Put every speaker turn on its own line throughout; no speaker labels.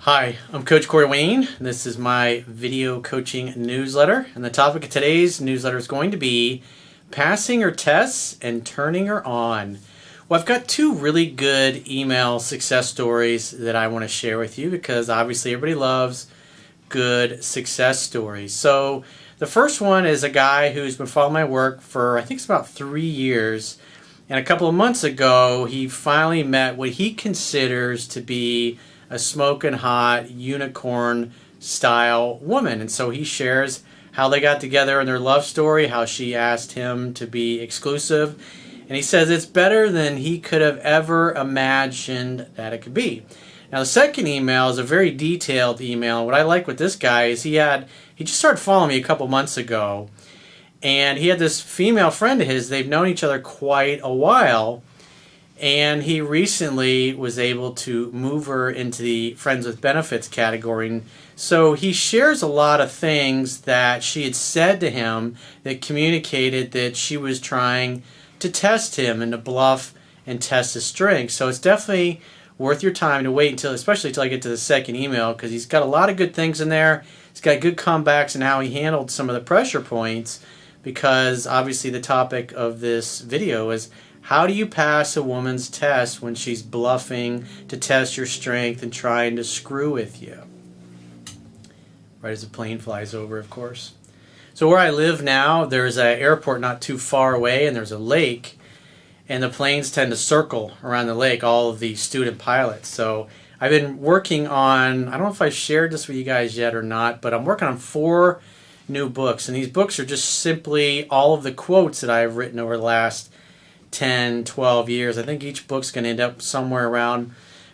Hi, I'm Coach Corey Wayne. This is my video coaching newsletter, and the topic of today's newsletter is going to be passing her tests and turning her on. Well, I've got two really good email success stories that I want to share with you because obviously everybody loves good success stories. So the first one is a guy who's been following my work for I think it's about 3 years, and a couple of months ago he finally met what he considers to be a smoking hot unicorn style woman. And so he shares how they got together in their love story, how she asked him to be exclusive, and he says it's better than he could have ever imagined that it could be. Now the second email is a very detailed email. What I like with this guy is he just started following me a couple months ago, and he had this female friend of his. They've known each other quite a while, and he recently was able to move her into the Friends with Benefits category. So he shares a lot of things that she had said to him that communicated that she was trying to test him and to bluff and test his strength. So it's definitely worth your time to wait especially until I get to the second email, because he's got a lot of good things in there. He's got good comebacks and how he handled some of the pressure points, because obviously the topic of this video is how do you pass a woman's test when she's bluffing to test your strength and trying to screw with you? Right as the plane flies over, of course. So where I live now, there's an airport not too far away, and there's a lake, and the planes tend to circle around the lake, all of the student pilots. So I've been working on, I don't know if I shared this with you guys yet or not, but I'm working on 4 new books, and these books are just simply all of the quotes that I've written over the last 10, 12 years. I think each book's going to end up somewhere around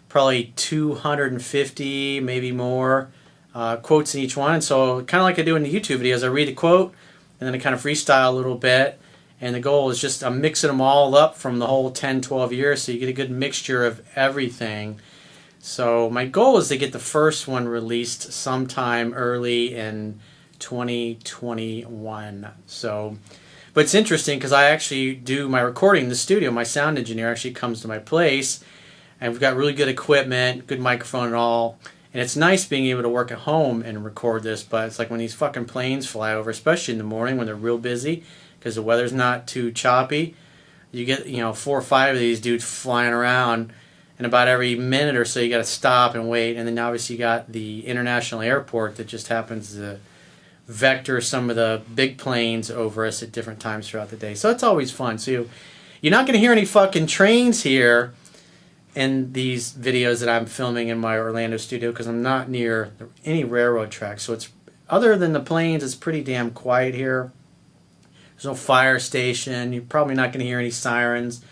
probably 250, maybe more quotes in each one. And so kind of like I do in the YouTube videos, I read a quote and then I kind of freestyle a little bit. And the goal is just I'm mixing them all up from the whole 10, 12 years so you get a good mixture of everything. So my goal is to get the first one released sometime early in 2021. But it's interesting because I actually do my recording in the studio. My sound engineer actually comes to my place, and we've got really good equipment, good microphone and all. And it's nice being able to work at home and record this, but it's like when these fucking planes fly over, especially in the morning when they're real busy because the weather's not too choppy, you get 4 or 5 of these dudes flying around, and about every minute or so you got to stop and wait. And then obviously you got the international airport that just happens to vector some of the big planes over us at different times throughout the day. So it's always fun. So you're not going to hear any fucking trains here in these videos that I'm filming in my Orlando studio because I'm not near any railroad tracks. So it's, other than the planes, it's pretty damn quiet here. There's no fire station. You're probably not going to hear any sirens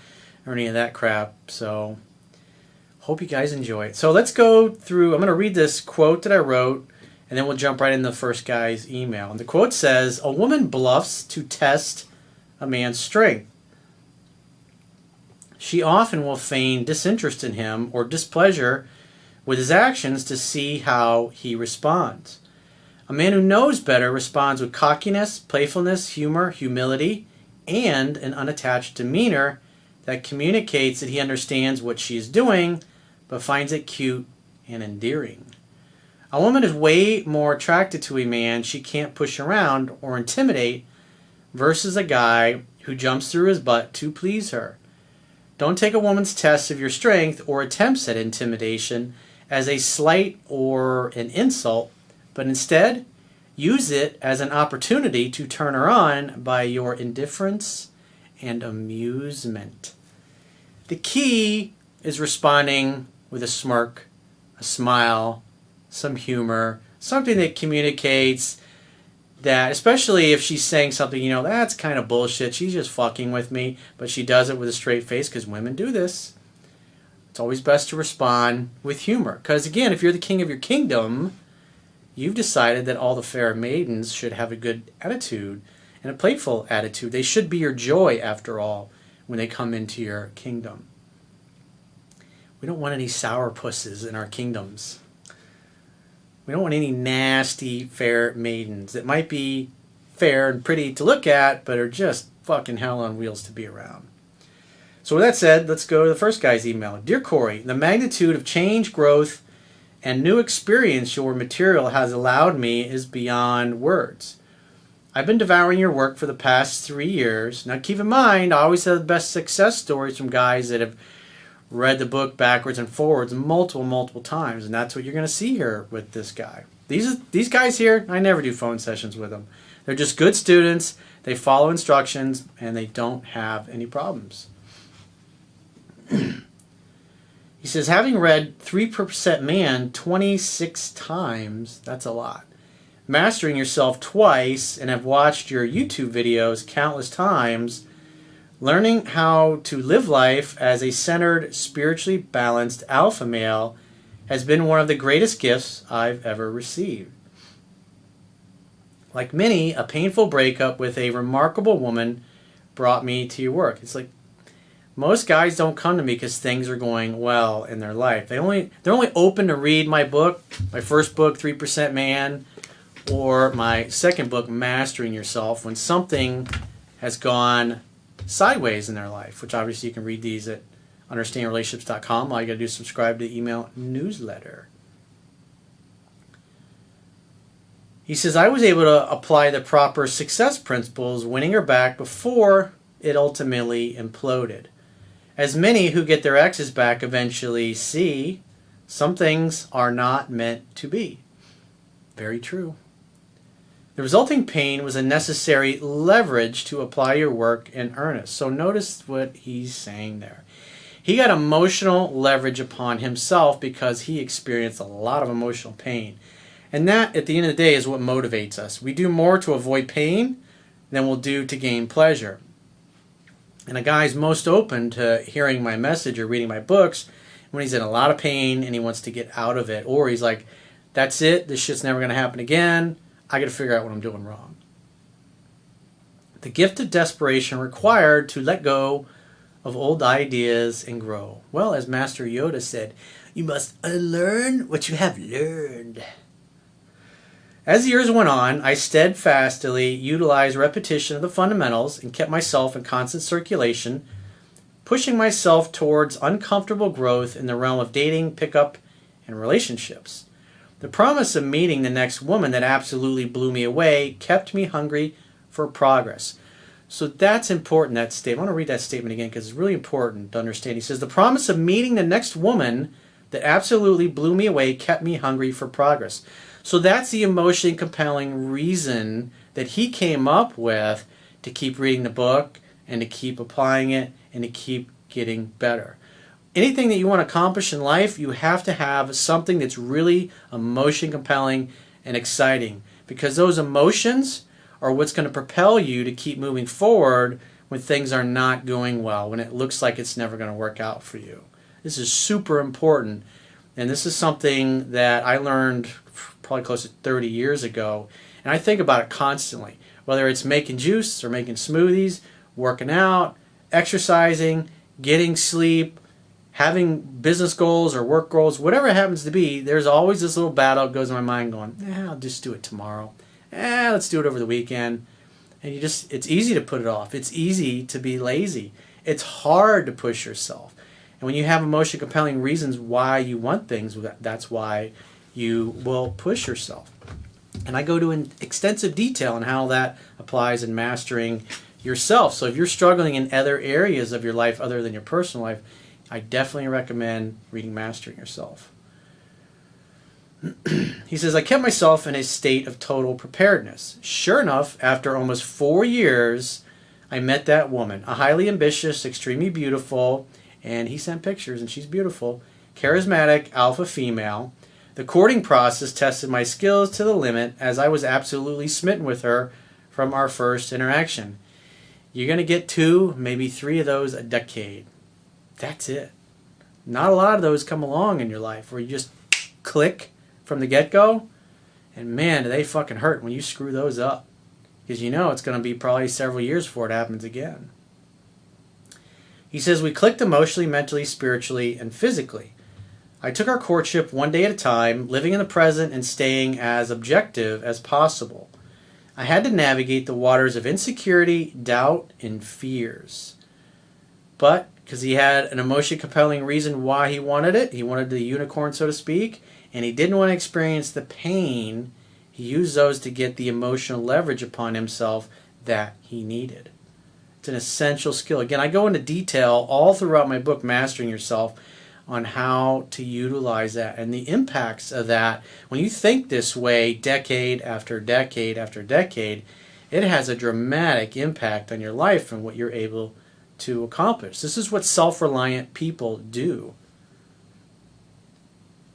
or any of that crap. So hope you guys enjoy it. So let's go through. I'm going to read this quote that I wrote, and then we'll jump right into the first guy's email. And the quote says, "A woman bluffs to test a man's strength. She often will feign disinterest in him or displeasure with his actions to see how he responds. A man who knows better responds with cockiness, playfulness, humor, humility, and an unattached demeanor that communicates that he understands what she is doing, but finds it cute and endearing. A woman is way more attracted to a man she can't push around or intimidate versus a guy who jumps through his butt to please her. Don't take a woman's test of your strength or attempts at intimidation as a slight or an insult, but instead use it as an opportunity to turn her on by your indifference and amusement. The key is responding with a smirk, a smile, some humor, something that communicates that, especially if she's saying something, that's kind of bullshit, she's just fucking with me, but she does it with a straight face because women do this. It's always best to respond with humor because, again, if you're the king of your kingdom, you've decided that all the fair maidens should have a good attitude and a playful attitude. They should be your joy, after all, when they come into your kingdom. We don't want any sourpusses in our kingdoms. We don't want any nasty fair maidens that might be fair and pretty to look at, but are just fucking hell on wheels to be around. So with that said, let's go to the first guy's email. Dear Corey, the magnitude of change, growth, and new experience your material has allowed me is beyond words. I've been devouring your work for the past 3 years. Now keep in mind, I always have the best success stories from guys that have read the book backwards and forwards multiple times, and that's what you're going to see here with this guy. These guys here, I never do phone sessions with them. They're just good students. They follow instructions, and they don't have any problems. He says, having read 3% Man 26 times, that's a lot. Mastering Yourself twice, and have watched your YouTube videos countless times, learning how to live life as a centered, spiritually balanced alpha male has been one of the greatest gifts I've ever received. Like many, a painful breakup with a remarkable woman brought me to your work. It's like most guys don't come to me because things are going well in their life. They're only open to read my book, my first book, 3% Man, or my second book, Mastering Yourself, when something has gone sideways in their life, which obviously you can read these at understandingrelationships.com. All you got to do is subscribe to the email newsletter. He says, I was able to apply the proper success principles, winning her back before it ultimately imploded. As many who get their exes back eventually see, some things are not meant to be. Very true. The resulting pain was a necessary leverage to apply your work in earnest. So notice what he's saying there. He got emotional leverage upon himself because he experienced a lot of emotional pain. And that, at the end of the day, is what motivates us. We do more to avoid pain than we'll do to gain pleasure. And a guy's most open to hearing my message or reading my books when he's in a lot of pain and he wants to get out of it. Or he's like, that's it, this shit's never going to happen again. I got to figure out what I'm doing wrong. The gift of desperation required to let go of old ideas and grow. Well, as Master Yoda said, you must unlearn what you have learned. As the years went on, I steadfastly utilized repetition of the fundamentals and kept myself in constant circulation, pushing myself towards uncomfortable growth in the realm of dating, pickup, and relationships. The promise of meeting the next woman that absolutely blew me away kept me hungry for progress. So that's important, that statement. I want to read that statement again because it's really important to understand. He says, the promise of meeting the next woman that absolutely blew me away kept me hungry for progress. So that's the emotionally compelling reason that he came up with to keep reading the book and to keep applying it and to keep getting better. Anything that you want to accomplish in life, you have to have something that's really emotion compelling and exciting, because those emotions are what's going to propel you to keep moving forward when things are not going well, when it looks like it's never going to work out for you. This is super important, and this is something that I learned probably close to 30 years ago, and I think about it constantly, whether it's making juice or making smoothies, working out, exercising, getting sleep, having business goals or work goals, whatever it happens to be. There's always this little battle that goes in my mind going, I'll just do it tomorrow. Let's do it over the weekend. And it's easy to put it off. It's easy to be lazy. It's hard to push yourself. And when you have emotion compelling reasons why you want things, that's why you will push yourself. And I go to an extensive detail on how that applies in mastering yourself. So if you're struggling in other areas of your life other than your personal life, I definitely recommend reading Mastering Yourself. He says, I kept myself in a state of total preparedness. Sure enough, after almost 4 years, I met that woman, a highly ambitious, extremely beautiful, and he sent pictures, and she's beautiful, charismatic, alpha female. The courting process tested my skills to the limit, as I was absolutely smitten with her from our first interaction. You're going to get 2, maybe 3 of those a decade. That's it. Not a lot of those come along in your life where you just click from the get-go, and man, do they fucking hurt when you screw those up, because you know it's going to be probably several years before it happens again. He says, we clicked emotionally, mentally, spiritually, and physically. I took our courtship one day at a time, living in the present and staying as objective as possible. I had to navigate the waters of insecurity, doubt, and fears. But because he had an emotionally compelling reason why he wanted it, he wanted the unicorn, so to speak, and he didn't want to experience the pain, he used those to get the emotional leverage upon himself that he needed. It's an essential skill. Again, I go into detail all throughout my book, Mastering Yourself, on how to utilize that and the impacts of that. When you think this way decade after decade after decade, it has a dramatic impact on your life and what you're able to accomplish. This is what self-reliant people do.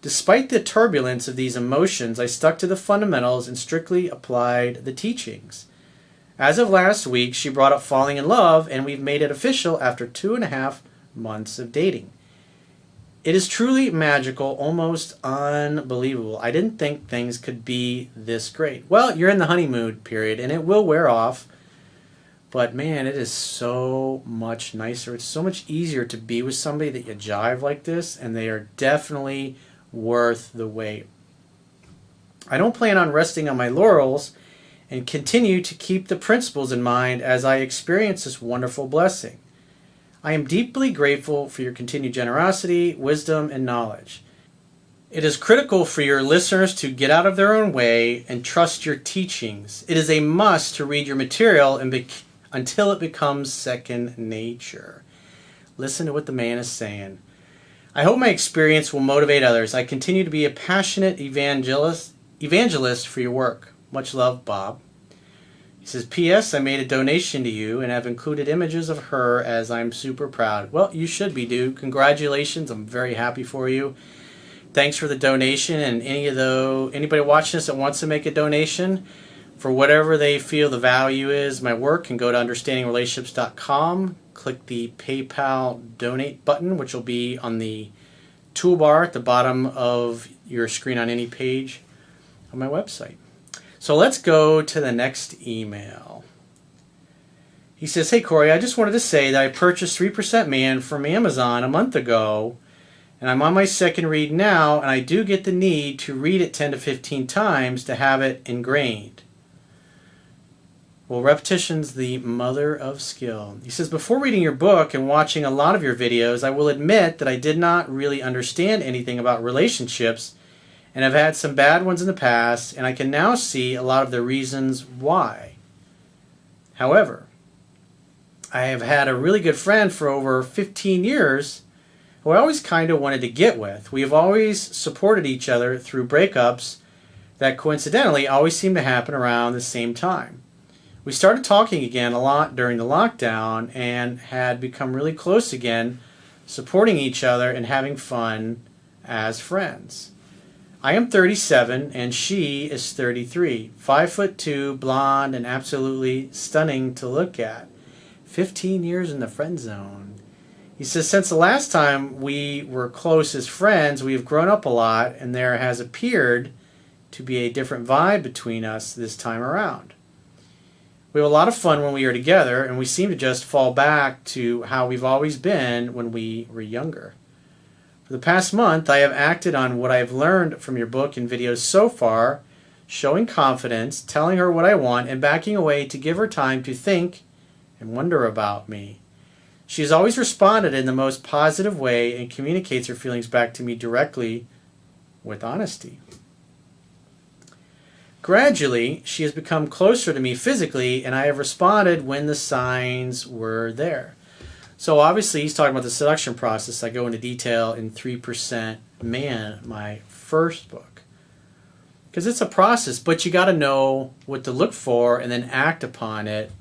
Despite the turbulence of these emotions, I stuck to the fundamentals and strictly applied the teachings. As of last week, she brought up falling in love, and we've made it official after 2.5 months of dating. It is truly magical, almost unbelievable. I didn't think things could be this great. Well, you're in the honeymoon period, and it will wear off. But man, it is so much nicer. It's so much easier to be with somebody that you jive like this, and they are definitely worth the wait. I don't plan on resting on my laurels and continue to keep the principles in mind as I experience this wonderful blessing. I am deeply grateful for your continued generosity, wisdom, and knowledge. It is critical for your listeners to get out of their own way and trust your teachings. It is a must to read your material until it becomes second nature. Listen to what the man is saying. I hope my experience will motivate others. I continue to be a passionate evangelist for your work. Much love, Bob. He says, P.S. I made a donation to you and have included images of her as I'm super proud. Well, you should be, dude. Congratulations. I'm very happy for you. Thanks for the donation. And anybody watching this that wants to make a donation for whatever they feel the value is, my work, can go to understandingrelationships.com. Click the PayPal donate button, which will be on the toolbar at the bottom of your screen on any page on my website. So let's go to the next email. He says, hey Corey, I just wanted to say that I purchased 3% Man from Amazon a month ago, and I'm on my second read now, and I do get the need to read it 10 to 15 times to have it ingrained. Well, repetition's the mother of skill. He says, before reading your book and watching a lot of your videos, I will admit that I did not really understand anything about relationships, and I've had some bad ones in the past, and I can now see a lot of the reasons why. However, I have had a really good friend for over 15 years who I always kind of wanted to get with. We have always supported each other through breakups that coincidentally always seem to happen around the same time. We started talking again a lot during the lockdown and had become really close again, supporting each other and having fun as friends. I am 37 and she is 33, 5'2", blonde, and absolutely stunning to look at. 15 years in the friend zone. He says, since the last time we were close as friends, we have grown up a lot, and there has appeared to be a different vibe between us this time around. We have a lot of fun when we are together, and we seem to just fall back to how we've always been when we were younger. For the past month, I have acted on what I have learned from your book and videos so far, showing confidence, telling her what I want, and backing away to give her time to think and wonder about me. She has always responded in the most positive way and communicates her feelings back to me directly with honesty. Gradually, she has become closer to me physically, and I have responded when the signs were there. So obviously, he's talking about the seduction process. I go into detail in 3% Man, my first book. Because it's a process, but you got to know what to look for and then act upon it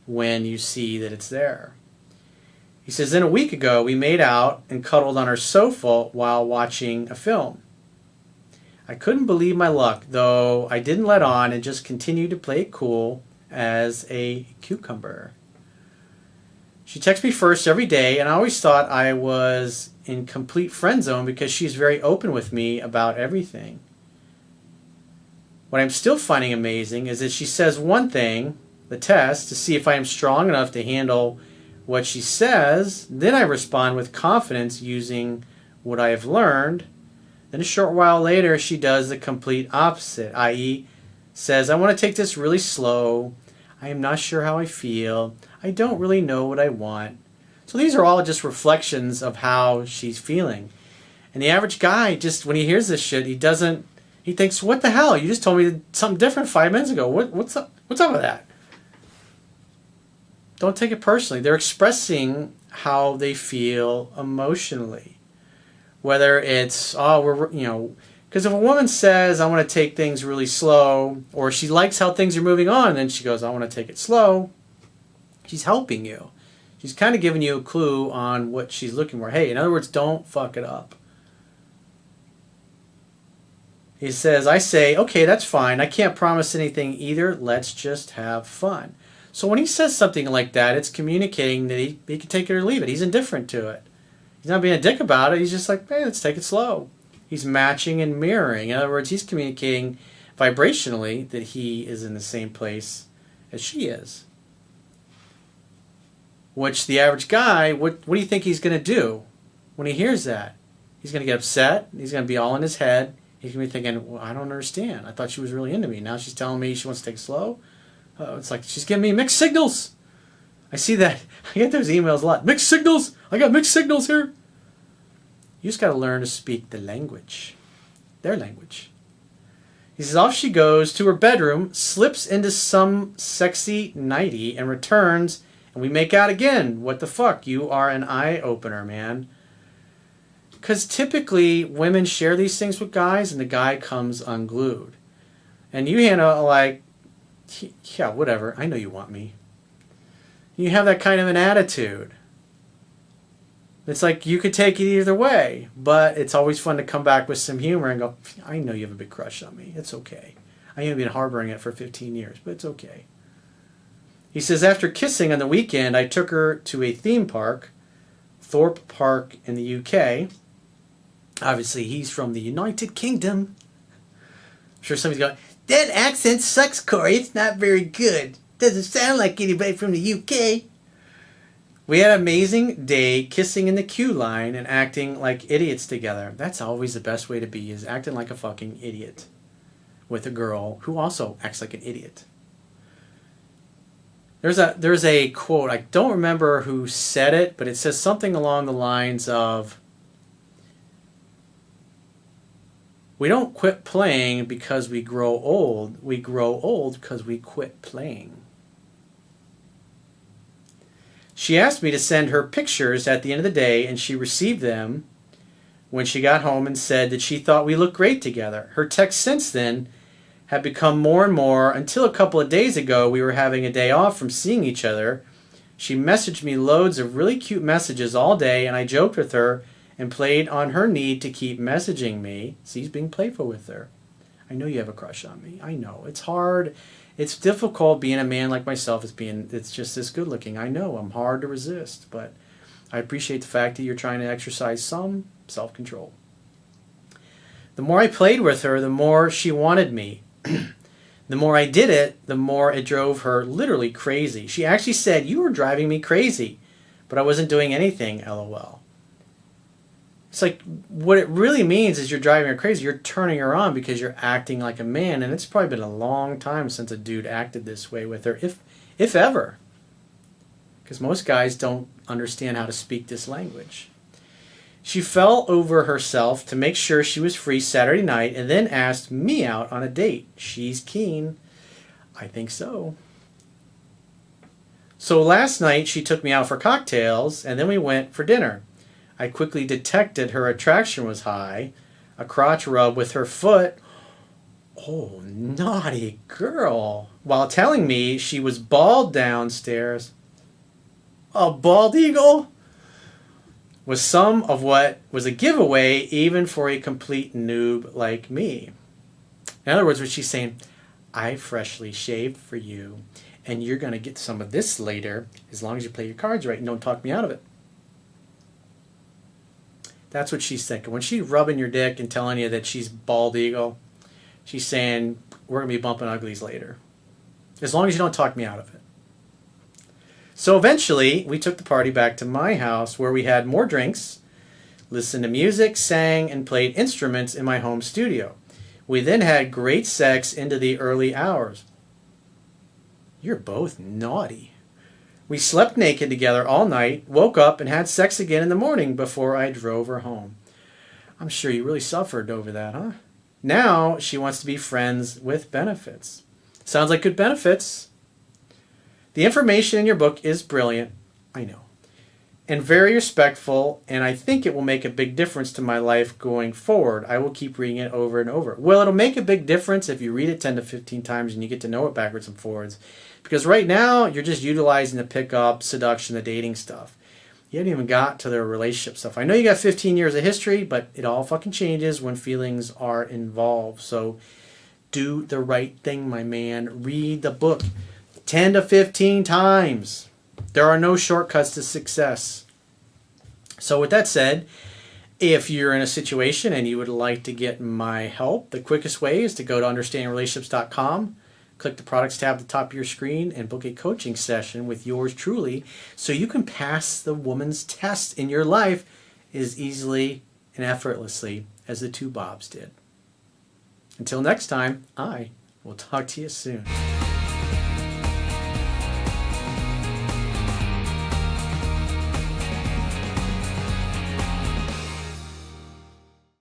when you see that it's there. He says, then a week ago, we made out and cuddled on our sofa while watching a film. I couldn't believe my luck, though I didn't let on and just continued to play it cool as a cucumber. She texts me first every day, and I always thought I was in complete friend zone because she's very open with me about everything. What I'm still finding amazing is that she says one thing, the test, to see if I am strong enough to handle what she says. Then I respond with confidence using what I have learned. Then a short while later, she does the complete opposite, i.e. says, I want to take this really slow. I am not sure how I feel. I don't really know what I want. So these are all just reflections of how she's feeling. And the average guy, just when he hears this shit, he thinks, what the hell? You just told me something different 5 minutes ago. What's up? What's up with that? Don't take it personally. They're expressing how they feel emotionally. Whether it's, because if a woman says, I want to take things really slow, or she likes how things are moving on, and she goes, I want to take it slow, she's helping you. She's kind of giving you a clue on what she's looking for. Hey, in other words, don't fuck it up. He says, I say, okay, that's fine. I can't promise anything either. Let's just have fun. So when he says something like that, it's communicating that he can take it or leave it. He's indifferent to it. He's not being a dick about it. He's just like, hey, let's take it slow. He's matching and mirroring. In other words, he's communicating vibrationally that he is in the same place as she is. Which the average guy, what do you think he's going to do when he hears that? He's going to get upset. He's going to be all in his head. He's going to be thinking, well, I don't understand. I thought she was really into me. Now she's telling me she wants to take it slow. It's like she's giving me mixed signals. I see that. I get those emails a lot. Mixed signals. I got mixed signals here. You just got to learn to speak the language. Their language. He says, off she goes to her bedroom, slips into some sexy nightie, and returns, and we make out again. What the fuck? You are an eye-opener, man. Because typically, women share these things with guys, and the guy comes unglued. And you, Hannah, like, yeah, whatever. I know you want me. You have that kind of an attitude. It's like you could take it either way, but it's always fun to come back with some humor and go, I know you have a big crush on me. It's okay. I have been harboring it for 15 years, but it's okay. He says, after kissing on the weekend, I took her to a theme park, Thorpe Park in the UK. Obviously, he's from the United Kingdom. I'm sure somebody's going, that accent sucks, Corey. It's not very good. Doesn't sound like anybody from the UK. We had an amazing day kissing in the queue line and acting like idiots together. That's always the best way to be, is acting like a fucking idiot with a girl who also acts like an idiot. There's a quote, I don't remember who said it, but it says something along the lines of, we don't quit playing because we grow old. We grow old because we quit playing. She asked me to send her pictures at the end of the day, and she received them when she got home and said that she thought we looked great together. Her texts since then have become more and more, until a couple of days ago we were having a day off from seeing each other. She messaged me loads of really cute messages all day, and I joked with her and played on her need to keep messaging me. See, he's being playful with her. I know you have a crush on me. I know. It's hard. It's difficult being a man like myself. It's just this good looking. I know. I'm hard to resist. But I appreciate the fact that you're trying to exercise some self-control. The more I played with her, the more she wanted me. The more I did it, the more it drove her literally crazy. She actually said, you were driving me crazy, but I wasn't doing anything, LOL. It's like, what it really means is you're driving her crazy. You're turning her on because you're acting like a man. And it's probably been a long time since a dude acted this way with her, if ever. Because most guys don't understand how to speak this language. She fell over herself to make sure she was free Saturday night and then asked me out on a date. She's keen. I think so. So last night she took me out for cocktails and then we went for dinner. I quickly detected her attraction was high. A crotch rub with her foot. Oh, naughty girl. While telling me she was bald downstairs. A bald eagle? Was some of what was a giveaway even for a complete noob like me. In other words, what she's saying, I freshly shaved for you, and you're going to get some of this later as long as you play your cards right and don't talk me out of it. That's what she's thinking. When she's rubbing your dick and telling you that she's bald eagle, she's saying, we're going to be bumping uglies later. As long as you don't talk me out of it. So eventually, we took the party back to my house where we had more drinks, listened to music, sang, and played instruments in my home studio. We then had great sex into the early hours. You're both naughty. We slept naked together all night, woke up, and had sex again in the morning before I drove her home. I'm sure you really suffered over that, huh? Now she wants to be friends with benefits. Sounds like good benefits. The information in your book is brilliant, I know, and very respectful, and I think it will make a big difference to my life going forward. I will keep reading it over and over. Well, it'll make a big difference if you read it 10 to 15 times and you get to know it backwards and forwards. Because right now, you're just utilizing the pickup, seduction, the dating stuff. You haven't even got to the relationship stuff. I know you got 15 years of history, but it all fucking changes when feelings are involved. So do the right thing, my man. Read the book 10 to 15 times. There are no shortcuts to success. So with that said, if you're in a situation and you would like to get my help, the quickest way is to go to understandingrelationships.com, click the products tab at the top of your screen, and book a coaching session with yours truly so you can pass the woman's test in your life as easily and effortlessly as the two Bobs did. Until next time, I will talk to you soon.